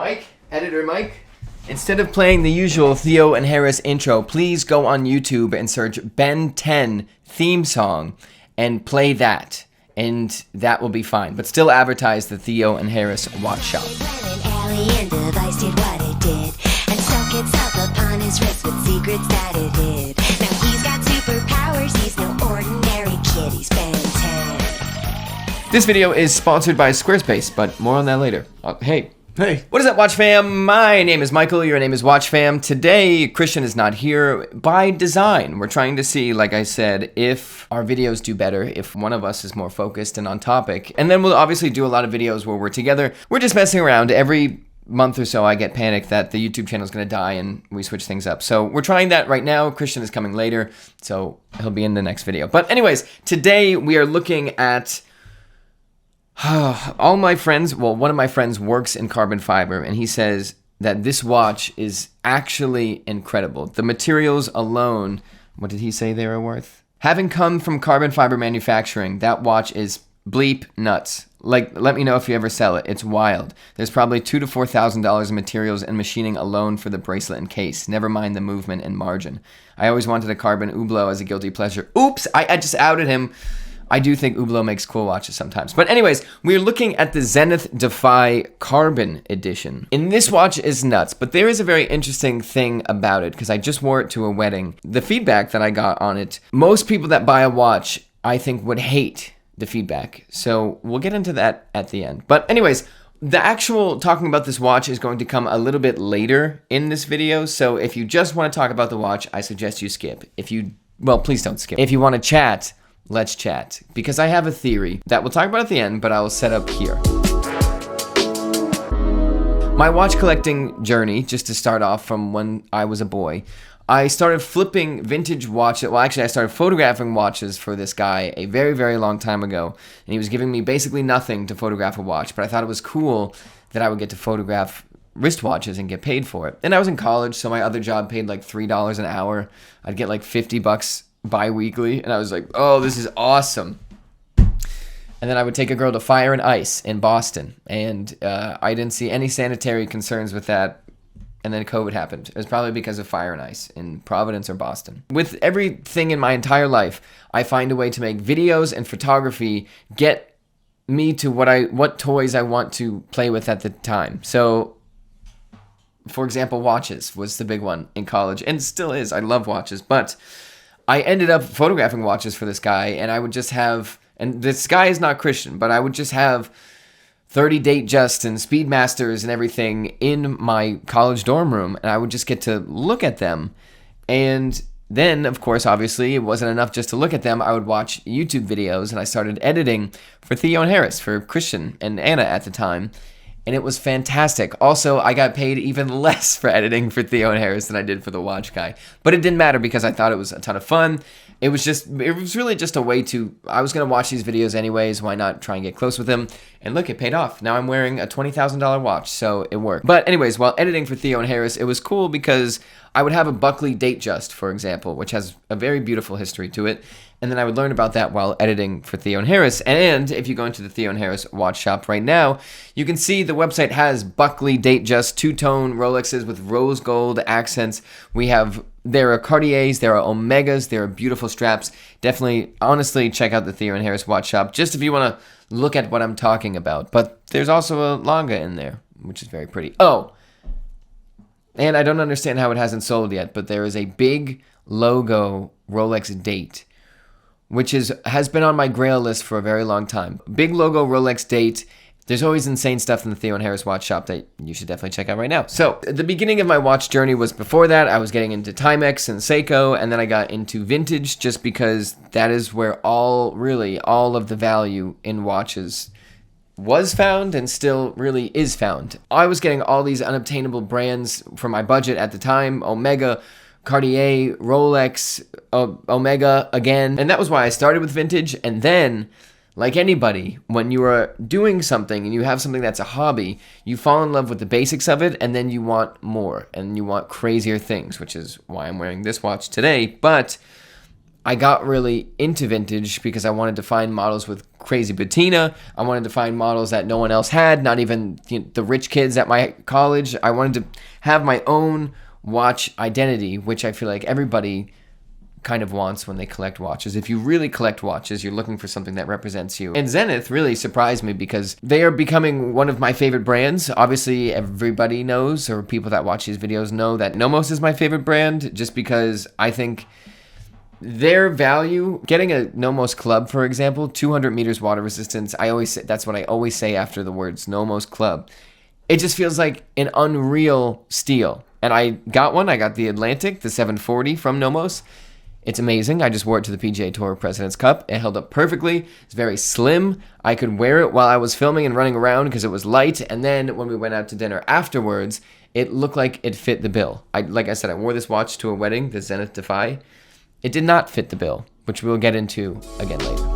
Mike, editor Mike. Instead of playing the usual Theo and Harris intro, please go on YouTube and search Ben 10 theme song and play that. And that will be fine. But still advertise the Theo and Harris watch shop. Alien device did what it did and stuck itself upon his wrist with secrets that it hid. Now he's got superpowers, he's no ordinary kid, he's Ben 10. This video is sponsored by Squarespace, but more on that later. Hey, what is up, Watch Fam? My name is Michael, your name is Watch Fam. Today, Christian is not here by design. We're trying to see, like I said, if our videos do better, if one of us is more focused and on topic. And then we'll obviously do a lot of videos where we're together. We're just messing around. Every month or so I get panicked that the YouTube channel is going to die and we switch things up. So we're trying that right now. Christian is coming later, so he'll be in the next video. But anyways, today we are looking at all my friends. Well, one of my friends works in carbon fiber, and he says that this watch is actually incredible. The materials alone, what did he say they were worth? Having come from carbon fiber manufacturing, that watch is bleep nuts. Like, let me know if you ever sell it. It's wild. There's probably $2,000 to $4,000 in materials and machining alone for the bracelet and case. Never mind the movement and margin. I always wanted a carbon Hublot as a guilty pleasure. Oops, I just outed him. I do think Hublot makes cool watches sometimes. But anyways, we're looking at the Zenith Defy Carbon Edition. And this watch is nuts, but there is a very interesting thing about it because I just wore it to a wedding. The feedback that I got on it, most people that buy a watch, I think, would hate the feedback. So we'll get into that at the end. But anyways, the actual talking about this watch is going to come a little bit later in this video. So if you just want to talk about the watch, I suggest you skip. Well, please don't skip. If you want to chat, let's chat, because I have a theory that we'll talk about at the end, but I will set up here. My watch collecting journey, just to start off from when I was a boy, I started flipping vintage watches. Well, actually, I started photographing watches for this guy a very, very long time ago, and he was giving me basically nothing to photograph a watch, but I thought it was cool that I would get to photograph wristwatches and get paid for it. And I was in college, so my other job paid like $3 an hour. I'd get like $50 bi-weekly, and I was like, oh, this is awesome. And then I would take a girl to Fire and Ice in Boston, and I didn't see any sanitary concerns with that, and then COVID happened. It was probably because of Fire and Ice in Providence or Boston. With everything in my entire life, I find a way to make videos and photography get me to what toys I want to play with at the time. So, for example, watches was the big one in college, and still is. I love watches, but I ended up photographing watches for this guy, and I would just have, and this guy is not Christian, but I would just have 30 Datejust and Speedmasters and everything in my college dorm room, and I would just get to look at them. And then, of course, obviously, it wasn't enough just to look at them. I would watch YouTube videos, and I started editing for Theo and Harris, for Christian and Anna at the time. And it was fantastic. Also, I got paid even less for editing for Theo and Harris than I did for the watch guy. But it didn't matter because I thought it was a ton of fun. It was really just a way to, I was going to watch these videos anyways. Why not try and get close with them? And look, it paid off. Now I'm wearing a $20,000 watch, so it worked. But anyways, while editing for Theo and Harris, it was cool because I would have a Buckley Datejust, for example, which has a very beautiful history to it. And then I would learn about that while editing for Theo and Harris. And if you go into the Theo and Harris watch shop right now, you can see the website has Buckley Datejust two-tone Rolexes with rose gold accents. There are Cartiers, there are Omegas, there are beautiful straps. Definitely, honestly, check out the Theo and Harris watch shop just if you want to look at what I'm talking about. But there's also a Longa in there, which is very pretty. Oh, and I don't understand how it hasn't sold yet, but there is a big logo Rolex date, which has been on my grail list for a very long time. Big logo Rolex date. There's always insane stuff in the Theo and Harris watch shop that you should definitely check out right now. So the beginning of my watch journey was before that. I was getting into Timex and Seiko, and then I got into vintage just because that is where all of the value in watches was found and still really is found. I was getting all these unobtainable brands for my budget at the time. Omega, Cartier, Rolex, Omega again. And that was why I started with vintage. And then, like anybody, when you are doing something and you have something that's a hobby, you fall in love with the basics of it, and then you want more and you want crazier things, which is why I'm wearing this watch today. But I got really into vintage because I wanted to find models with crazy patina. I wanted to find models that no one else had, not even the rich kids at my college. I wanted to have my own watch identity, which I feel like everybody kind of wants when they collect watches. If you really collect watches, you're looking for something that represents you. And Zenith really surprised me because they are becoming one of my favorite brands. Obviously, everybody knows, or people that watch these videos know, that Nomos is my favorite brand, just because I think their value, getting a Nomos club, for example, 200 meters water resistance, that's what I always say after the words Nomos club. It just feels like an unreal steal. And I got one. I got the Atlantic, the 740 from Nomos. It's amazing. I just wore it to the PGA Tour President's Cup. It held up perfectly. It's very slim. I could wear it while I was filming and running around because it was light. And then when we went out to dinner afterwards, it looked like it fit the bill. Like I said, I wore this watch to a wedding, the Zenith Defy. It did not fit the bill, which we'll get into again later.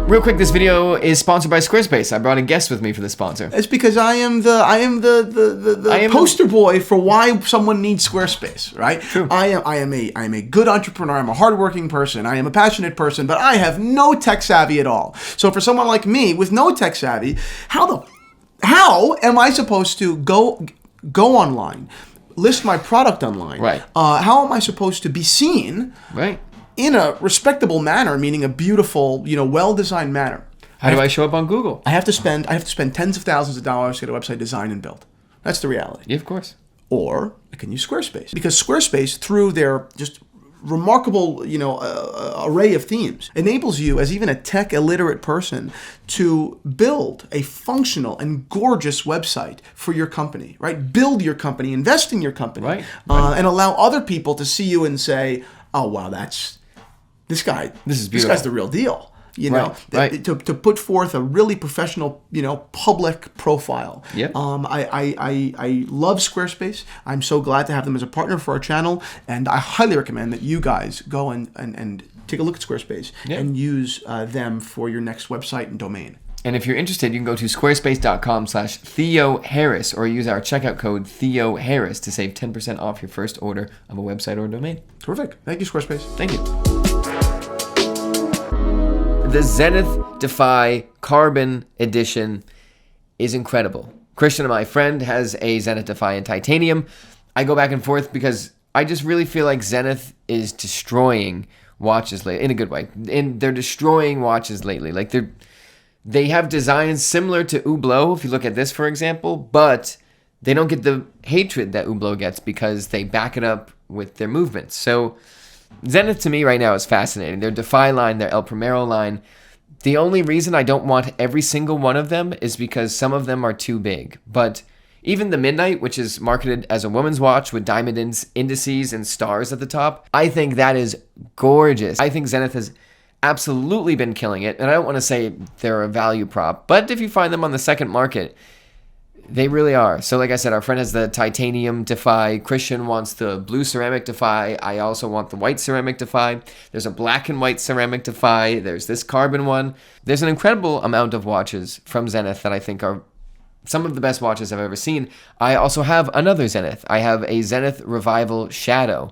Real quick, this video is sponsored by Squarespace. I brought a guest with me for the sponsor. It's because I am the poster boy for why someone needs Squarespace, right? True. I am a good entrepreneur. I'm a hardworking person. I am a passionate person, but I have no tech savvy at all. So for someone like me with no tech savvy, how am I supposed to go online, list my product online? Right. How am I supposed to be seen? Right. In a respectable manner, meaning a beautiful, well-designed manner. How do I show up on Google? I have to spend tens of thousands of dollars to get a website designed and built. That's the reality. Yeah, of course. Or I can use Squarespace, because Squarespace, through their just remarkable, array of themes, enables you, as even a tech illiterate person, to build a functional and gorgeous website for your company, right? Build your company, invest in your company, right. And allow other people to see you and say, "Oh, wow, this guy. This is beautiful. This guy's the real deal." Right. To put forth a really professional, public profile. Yep. I love Squarespace. I'm so glad to have them as a partner for our channel, and I highly recommend that you guys go and take a look at Squarespace and use them for your next website and domain. And if you're interested, you can go to squarespace.com/Theo Harris or use our checkout code Theo Harris to save 10% off your first order of a website or domain. Terrific. Thank you, Squarespace. Thank you. The Zenith Defy Carbon Edition is incredible. Christian, my friend, has a Zenith Defy in titanium. I go back and forth because I just really feel like Zenith is destroying watches lately, in a good way. And they're destroying watches lately. Like they have designs similar to Hublot, if you look at this, for example, but they don't get the hatred that Hublot gets because they back it up with their movements. So Zenith to me right now is fascinating. Their Defy line, their El Primero line. The only reason I don't want every single one of them is because some of them are too big. But even the Midnight, which is marketed as a woman's watch with diamond indices and stars at the top, I think that is gorgeous. I think Zenith has absolutely been killing it. And I don't want to say they're a value prop, but if you find them on the second market, they really are. So like I said, our friend has the titanium Defy. Christian wants the blue ceramic Defy. I also want the white ceramic Defy. There's a black and white ceramic Defy. There's this carbon one. There's an incredible amount of watches from Zenith that I think are some of the best watches I've ever seen. I also have another Zenith. I have a Zenith Revival Shadow,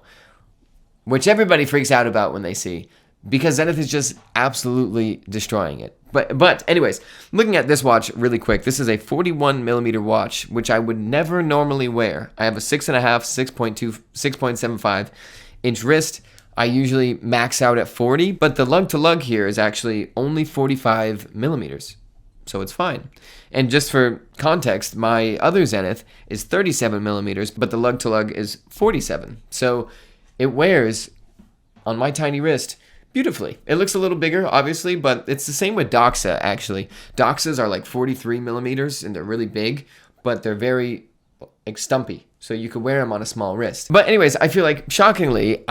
which everybody freaks out about when they see, because Zenith is just absolutely destroying it. But anyways, looking at this watch really quick, this is a 41 millimeter watch, which I would never normally wear. I have a 6.5, 6.2, 6.75 inch wrist. I usually max out at 40, but the lug to lug here is actually only 45 millimeters. So it's fine. And just for context, my other Zenith is 37 millimeters, but the lug to lug is 47. So it wears on my tiny wrist beautifully. It looks a little bigger, obviously, but it's the same with Doxa, actually. Doxas are like 43 millimeters, and they're really big, but they're very stumpy, so you could wear them on a small wrist. But anyways, I feel like, shockingly,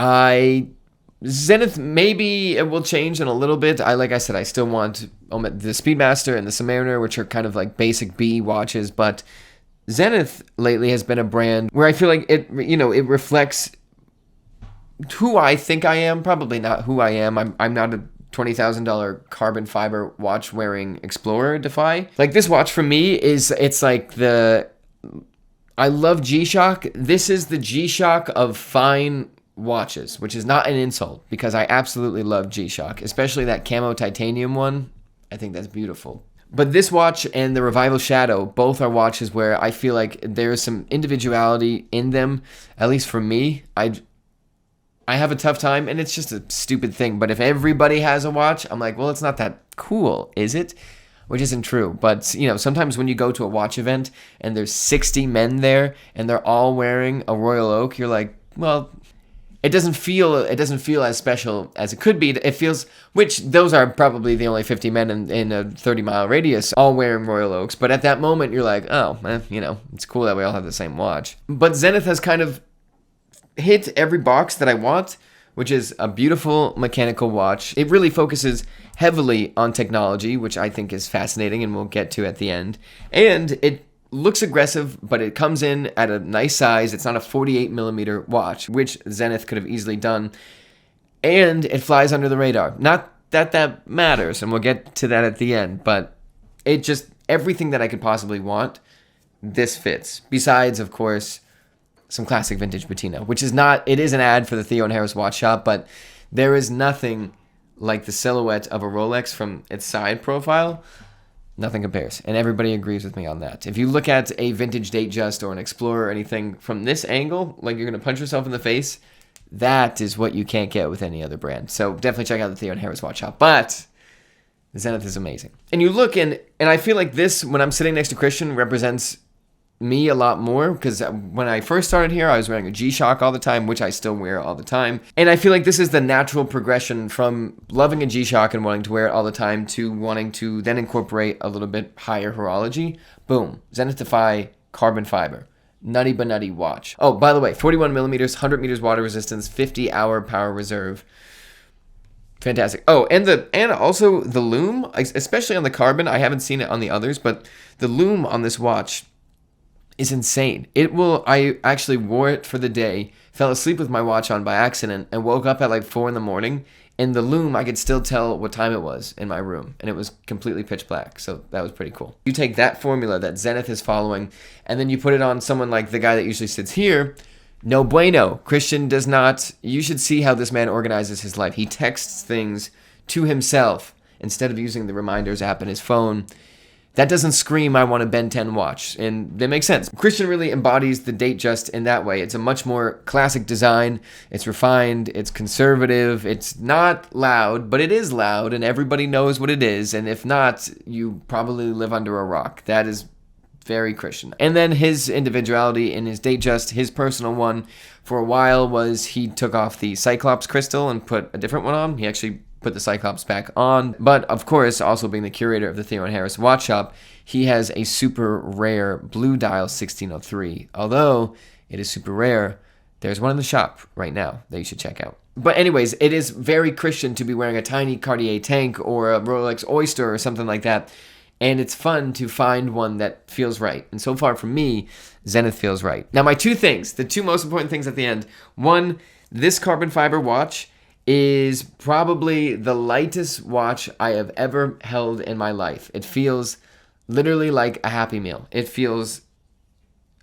Zenith, maybe it will change in a little bit. Like I said, I still want the Speedmaster and the Submariner, which are kind of like basic B watches, but Zenith lately has been a brand where I feel like it reflects who I think I am. Probably not who I am. I'm not a $20,000 carbon fiber watch wearing Explorer Defy. Like, this watch for me it's like I love G-Shock. This is the G-Shock of fine watches, which is not an insult because I absolutely love G-Shock, especially that camo titanium one. I think that's beautiful. But this watch and the Revival Shadow, both are watches where I feel like there's some individuality in them, at least for me. I have a tough time, and it's just a stupid thing. But if everybody has a watch, I'm like, well, it's not that cool, is it? Which isn't true. But, you know, sometimes when you go to a watch event and there's 60 men there and they're all wearing a Royal Oak, you're like, well, it doesn't feel as special as it could be. It feels, which those are probably the only 50 men in a 30-mile radius all wearing Royal Oaks. But at that moment, you're like, oh, you know, it's cool that we all have the same watch. But Zenith has kind of hit every box that I want, which is a beautiful mechanical watch. It really focuses heavily on technology, which I think is fascinating and we'll get to at the end. And it looks aggressive, but it comes in at a nice size. It's not a 48 millimeter watch, which Zenith could have easily done. And it flies under the radar. Not that that matters, and we'll get to that at the end, but it just, everything that I could possibly want, this fits. Besides, of course, some classic vintage patina, which is not, it is an ad for the Theo and Harris watch shop, but there is nothing like the silhouette of a Rolex from its side profile. Nothing compares, and everybody agrees with me on that. If you look at a vintage Datejust or an Explorer or anything from this angle, like you're going to punch yourself in the face, that is what you can't get with any other brand. So definitely check out the Theo and Harris watch shop. But the Zenith is amazing. And you look and I feel like this, when I'm sitting next to Christian, represents me a lot more, because when I first started here, I was wearing a G-Shock all the time, which I still wear all the time. And I feel like this is the natural progression from loving a G-Shock and wanting to wear it all the time to wanting to then incorporate a little bit higher horology. Boom. Zenith Defy Carbon Fiber. Nutty but nutty watch. Oh, by the way, 41 millimeters, 100 meters water resistance, 50-hour power reserve. Fantastic. Oh, and also the lume, especially on the carbon. I haven't seen it on the others, but the lume on this watch is insane. I actually wore it for the day, fell asleep with my watch on by accident, and woke up at like 4 in the morning. In the lume, I could still tell what time it was in my room, and it was completely pitch black, so that was pretty cool. You take that formula that Zenith is following, and then you put it on someone like the guy that usually sits here, no bueno. Christian does not, you should see how this man organizes his life. He texts things to himself instead of using the reminders app in his phone. That doesn't scream, I want a Ben 10 watch, and that makes sense. Christian really embodies the Datejust in that way. It's a much more classic design. It's refined. It's conservative. It's not loud, but it is loud, and everybody knows what it is, and if not, you probably live under a rock. That is very Christian. And then his individuality in his Datejust, his personal one, for a while was he took off the Cyclops crystal and put a different one on. He actually put the Cyclops back on. But of course, also being the curator of the Theo and Harris watch shop, he has a super rare blue dial 1603. Although it is super rare, there's one in the shop right now that you should check out. But anyways, it is very Christian to be wearing a tiny Cartier tank or a Rolex Oyster or something like that. And it's fun to find one that feels right. And so far for me, Zenith feels right. Now my two things, the two most important things at the end. One, this carbon fiber watch is probably the lightest watch I have ever held in my life. It feels literally like a Happy Meal.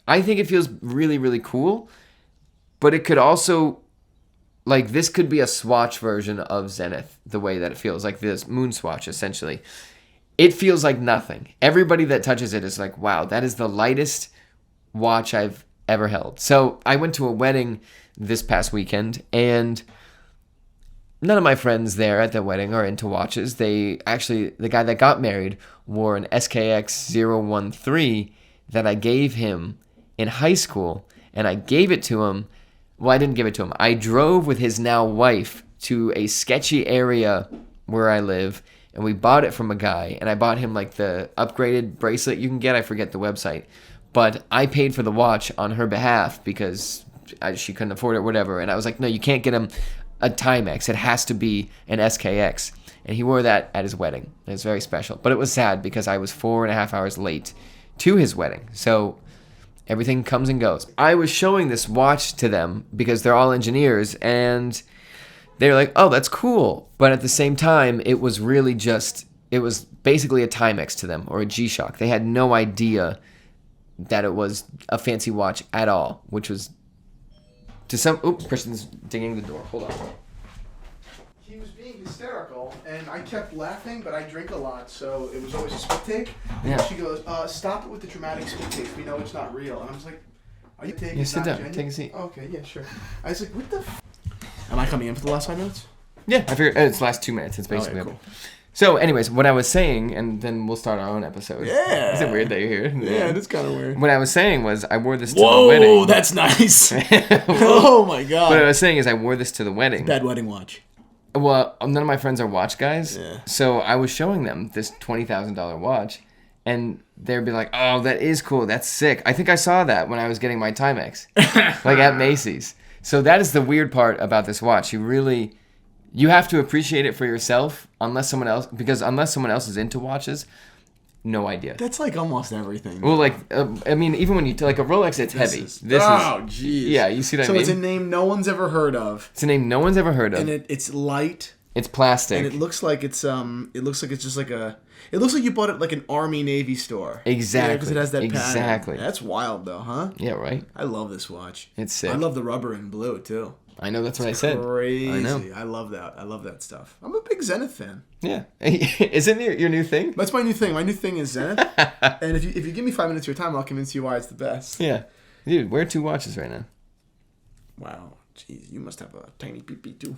I think it feels really, really cool, but it could also, like, this could be a swatch version of Zenith, the way that it feels, like this moon swatch, essentially. It feels like nothing. Everybody that touches it is like, wow, that is the lightest watch I've ever held. So I went to a wedding this past weekend, and none of my friends there at the wedding are into watches. The guy that got married wore an SKX 013 that I gave him in high school, and I gave it to him. Well, I didn't give it to him. I drove with his now wife to a sketchy area where I live, and we bought it from a guy, and I bought him like the upgraded bracelet you can get. I forget the website, but I paid for the watch on her behalf because she couldn't afford it or whatever, and I was like, no, you can't get him a Timex. It has to be an SKX. And he wore that at his wedding. It was very special. But it was sad because I was 4.5 hours late to his wedding. So everything comes and goes. I was showing this watch to them because they're all engineers, and they're like, oh, that's cool. But at the same time, it was really just, it was basically a Timex to them, or a G-Shock. They had no idea that it was a fancy watch at all, which was To some... Oops, Kristen's dinging the door. Hold on. He was being hysterical, and I kept laughing, but I drink a lot, so it was always a spit take. Yeah. And she goes, stop it with the dramatic spit takes. We know it's not real. And I was like, are you taking Yeah, sit down. genuine? Take a seat. Okay, yeah, sure. I was like, what the Am I coming in for the last 5 minutes? Yeah, I figured it's the last 2 minutes. It's basically... cool. So, anyways, what I was saying, and then we'll start our own episode. Yeah. Is it weird that you're here? Yeah, it is kind of weird. What I was saying was I wore this to the wedding. Whoa, that's nice. Oh, my God. What I was saying is I wore this to the wedding. Bad wedding watch. Well, none of my friends are watch guys. Yeah. So I was showing them this $20,000 watch, and they'd be like, oh, that is cool. That's sick. I think I saw that when I was getting my Timex, like at Macy's. So that is the weird part about this watch. You have to appreciate it for yourself, unless someone else is into watches. No idea. That's like almost everything. Well, like, I mean, even when you like a Rolex, it's heavy. Jeez. Yeah, you see what I mean? So it's a name no one's ever heard of. It's a name no one's ever heard of. And it's light. It's plastic. And it looks like it's just like it looks like you bought it like an Army Navy store. Exactly. Because it has that pattern. Exactly. That's wild though, huh? Yeah, right? I love this watch. It's sick. I love the rubber in blue too. I know, that's what I said. Crazy. I know. I love that. I love that stuff. I'm a big Zenith fan. Yeah. Isn't it your new thing? That's my new thing. My new thing is Zenith. And if you give me 5 minutes of your time, I'll convince you why it's the best. Yeah. Dude, wear 2 watches right now. Wow. Jeez, you must have a tiny pee too.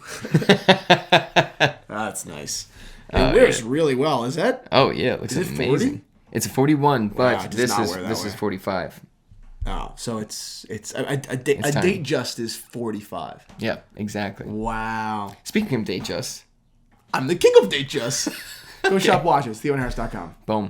That's nice. It wears really well. Is that? Oh, yeah. It looks Is it amazing. 40? It's a 41, but Wow, it does not wear that this way. is 45. Oh, so it's a date just is 45. Yeah, exactly. Wow. Speaking of date just, I'm the king of date just. Go shop watches, TheoandHarris.com. boom.